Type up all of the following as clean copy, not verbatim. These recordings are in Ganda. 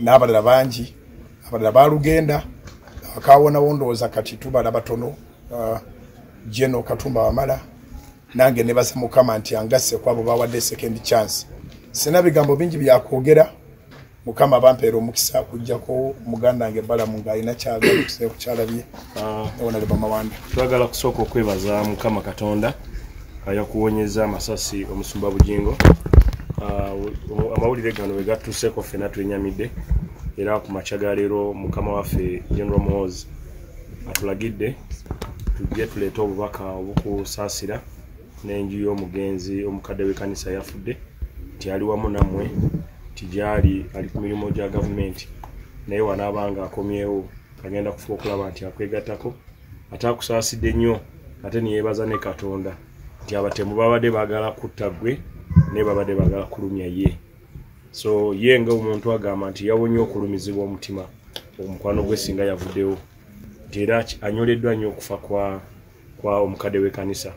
n'abalala bangi abalala balugenda akaawonawo ndowooza kati tubala batono General Katumba Wamala nange ne basa Mukama nti angasse kwabo bawadde second chance. Sina bigambo bingi byakwogera Mukama bampeera omukisa kujjako muganda wange Balamu ng'alina kyagala kukyalabye Honorable Mawanda. Twagala kusooka okwebaza Mukama Katonda ayakuwonyeza amasasi omusumba Bugingo. Amawulire gano we gatuuseeko ffenna twenyamidde era ku makya ga leero Mukama waffe General Muhoozi atulagidde tujje tuleete obubaka obukusaasira n'enju y'omugenzi omukadde w'ekkanisa yafudde nti ali wamu nammwe tijali ali ku mirimu gya gavumenti naye wanaabanga akomyewo agenda kufuba okulaba nti akwegattako ate akusaasidde nnyo ate neyeebaza ne Katonda nti abatemu babadde baagala kutta ggwe naye babadde baagala kulumya ye. So ye nga omuntu agamba nti yawonye okulumizibwa omutima omukwano gwe singa yavuddewo nti era anyoleddwa nnyo okufa kwa omukadde w'ekkanisa.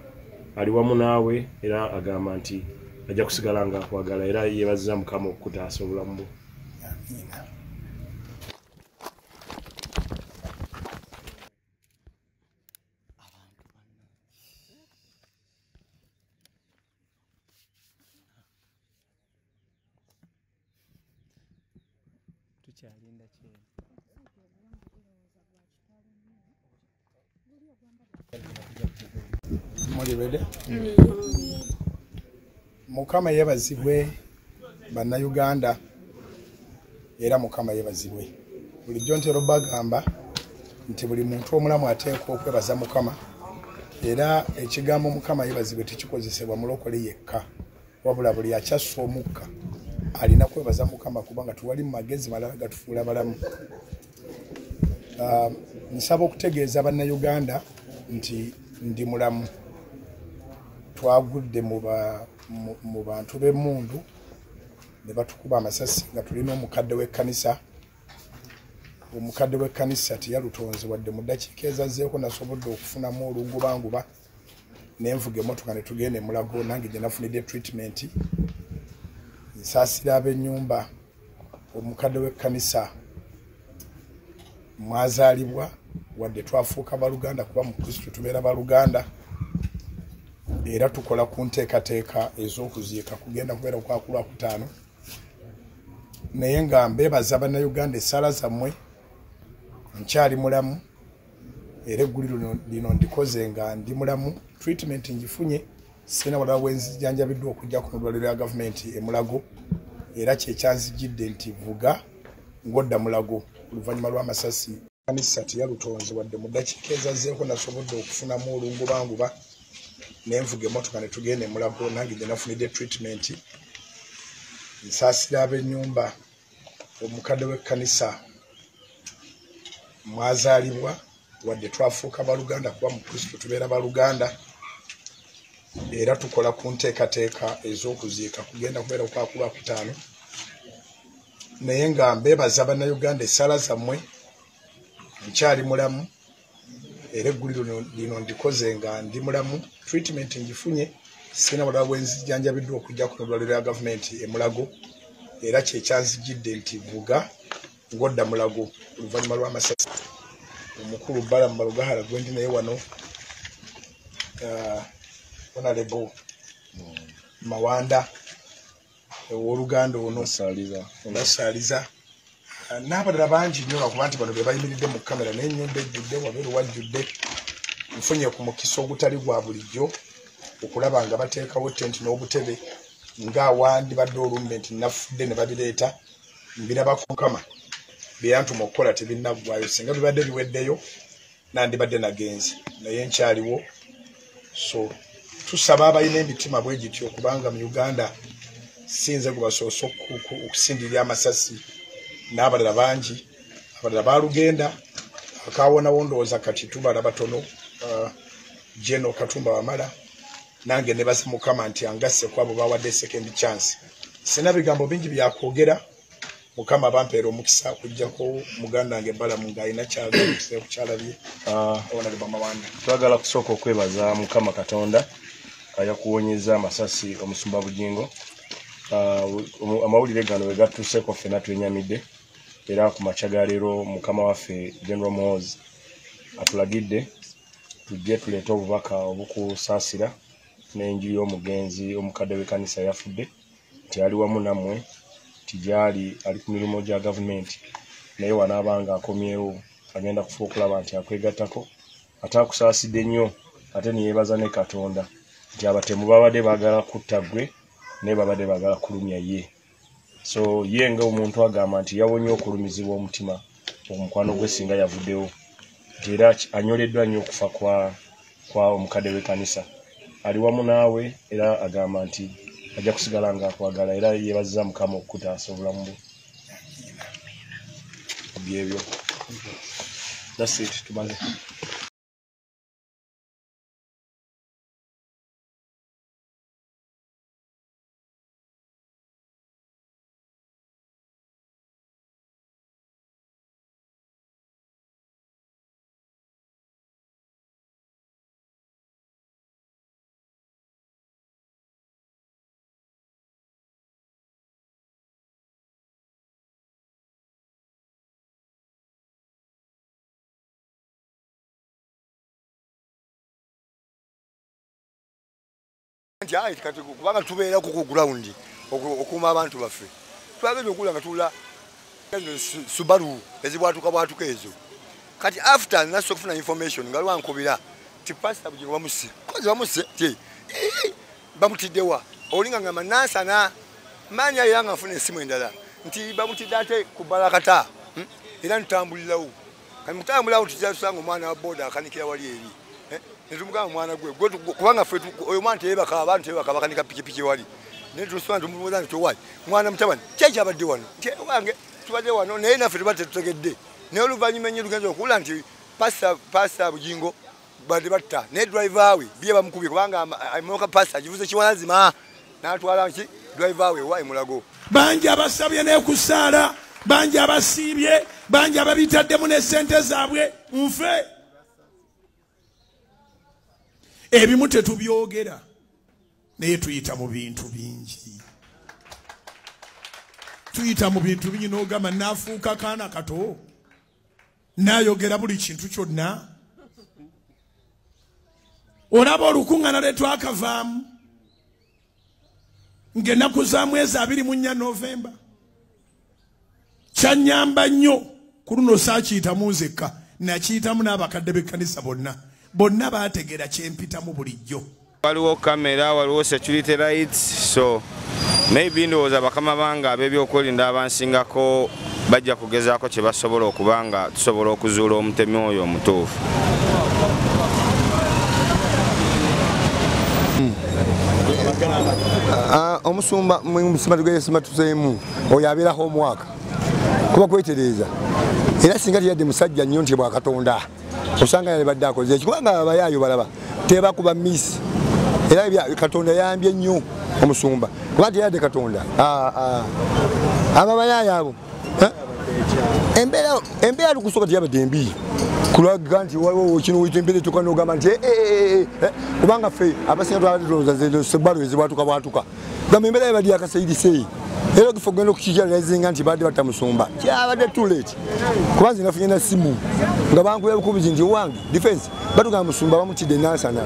Ali wamu naawe era agamba nti ajja kusigala nga akwagala era yeebaziza Mukama okutaasa obulamu bwo. Mukama yebazibwe bannayuganda era Mukama yebazibwe bulijjo ntero bagamba nti buli muntu omulamu ateekwa okwebaza Mukama era ekigambo Mukama yebazibwe tekikozesebwa mulokole yekka wabula buli akyassa omukka alina kwebaza Mukama kubanga tuwali mu magezi malala gatufuula balamu. Nsaba okutegeeza bannayuganda nti ndi mulamu twagudde mu bantu b'emmundu ne batukuba amasasi nga tulina omukadde w'ekkanisa. Omukadde w'ekkanisa teyalutonze wadde mu ddakiika ezazzeeko nasobodde okufunamu olungubanguba nenvuga emmotoka ne tugenda e Mulago nange gye nafunidde treatment nsaasira ab'ennyumba. Omukadde w'ekkanisa mwazaalibwa wadde twafuuka baluganda kuba mu Kristo tubeera baluganda era tukola ku nteekateeka ez'okuziika kugenda kubeera kwa Kulwakutaano naye nga mbeebaza bannayuganda essaala zammwe nkyali mulamu era egguliro lino ndikoze nga ndi mulamu. Treatment ngifunye sina walala wenzijanjabiddwa okujjako mu ddwaliro lya gavumenti e Mulago era kyekyanzijjidde nti vuga ng'odda Mulago oluvannyuma lw'amasasi. Kkanisa teyalutonze wadde mu ddakiika ezazzeeko nasobodde okufunamu olungubanguba nenvuga emmotoka ne tugenda e Mulago nange gye nafunidde treatment nsaasira ab'ennyumba. Omukadde w'ekkanisa mwazaalibwa wadde twafuuka baluganda kuba mu Kristo tubeera baluganda era tukola ku nteekateeka ez'okuziika kugenda kubeera kwa Kulwakutaano naye nga mbeebaza bannayuganda essaala zammwe nkyali mulamu era egguliro lino ndikoze nga ndi mulamu. Treatment ngifunye sina walala wenzijanjabiddwa okujjako mu ddwaliro lya gavumenti e Mulago era kyekyanzijjidde nti vuga ng'odda Mulago oluvannyuma lw'amasasi. Omukulu Balamu Balugahala gwe ndi naye wano Honorable Mawanda ow'oluganda ono basaaliza n'abalala bangi nnyo lwakuba nti bano be bayimiridde mu kamera n'ennyumba ejjudde wabeeru wajjudde. Nfunye ku mukisa ogutali gwa bulijjo okulaba nga bateekawo tenti n'obutebe ng'awandibadde olumbe nti nafudde ne babireeta mbiraba ku Mukama bye yantuma okukola tebinnaggwayo singa bibadde biweddeyo nandibadde nagenze naye nkyaliwo. So tusaba abalina emitima bwe gityo kubanga mu Uganda sinze gubasoose okusindirira amasasi n'abalala bangi abalala balugenda akaawonawo ndowooza kati tubala batono General Katumba Wamala nange ne basa Mukama nti angasse kwabo bawadde second chance. Sina bigambo bingi byakwogera Mukama bampeera omukisa kujjako muganda wange Balamu ng'alina kyagala kukyalabye Honorable Mawanda. Twagala kusooka okwebaza Mukama Katonda ayakuwonyeza amasasi omusumba Bugingo. Amawulire gano we gatuuseeko ffenna twenyamidde era ku machaga leero mukama waffe General Muhoozi atulagidde tujje tuleete obubaka obukusaasira n'enju y'omugenzi omukadde w'ekkanisa yafudde nti ali wamu nammwe tijali ali ku mirimu gya gavumenti naye wanaabanga akomyewo agenda kufuuka okulaba nti akwegattako ate akusaasidde nnyo ate neyeebaza ne Katonda nti abatemu babadde baagala kutta ggwe naye babadde baagala kulumya ye so ye nga omuntu agamba nti yawonye okulumizibwa omutima omukwano gwe singa yavuddewo nti era anyoleddwa nnyo okufa kwa omukadde w'ekkanisa ali wamu naawe era agamba nti ajja kusigala nga akwagala era yeebaziza Mukama okukutaasa obulamu bwe byebyo. That's it. Tumaze. Njai kati kubanga tubeera ku ground okuma abantu baffe twagenda okula nga tula Subaru ezibwatuka ezo kati after naso kufuna information nga lwankubira ti pastor bujingo bamuse kozi bamuse ti bamutiddewa olinga ngama nasana manya yanga afuna esimu endala nti bamutidde ate kubala kata era ntambulirawo kati mutambulirawo tujasanga omwana wa boda akanikira wali eri netumuga mwana gwe kubanga fe oyo mwana tebaka abantu tebaka bakanika pikipiki wali netusanga tumubuza nti wali mwana mutabani kyeje abadde wano nti wange tubadde wano naye naffe tubadde tutegedde naye oluvannyuma ennyo tugenza okula nti pasta bujingo badde batta ne driver we biye bamukubye kubanga amoka pasta kivuze kiwanazima n'atwala nki driver we wa Mulago bangi abasabye n'ekusaala bangi abasiibye bangi ababitaddemu ne ssente zaabwe nfe ebimu tetubyogera naye tuyita mu bintu bingi n'ogamba naafuuka kaana kato naayogera buli kintu kyonna olaba olukuŋŋaana lwe twakavaamu ng'ennaku za mwezi 24 Novemba kyannyamba nnyo ku luno saakiyitamu nzekka nakiyitamu n'abakadde b'ekkanisa bonna baategeera kyempitamu bulijjo. Waliwo kamera, waliwo security lights, so maybe ndowooza bakama bange ab'ebyokwerinda abansingako bajja kugezaako kye basobola okubanga tusobola okuzuula omutemi oyo omutuufu. Omusumba musima tuzeemu oyo abeeraho omwaka kuba kwetereeza era singa teyadde musajja nnyo nti bwa Katonda osanga yalibadde akoze ekikubanga abayaayo balaba tebakuba miss era Katonda yambye nnyo omusumba kuba teyadde Katonda ababayaayo abo embeera lukusooka teyabadde mbi kulaga nti waliwo kino witembere tukanogamba nti kubanga ffe abasinga twalatoza Subaru ezibwatuka gamba embeera yabadde yakasaidiseeyi era okifo ogenda okukikyalizinga nti badde batamusumba kyabadde too late kuba nze nafunye na simu nga bankubya bukubizi nti wange defense batugamba musumba bamutidde nansana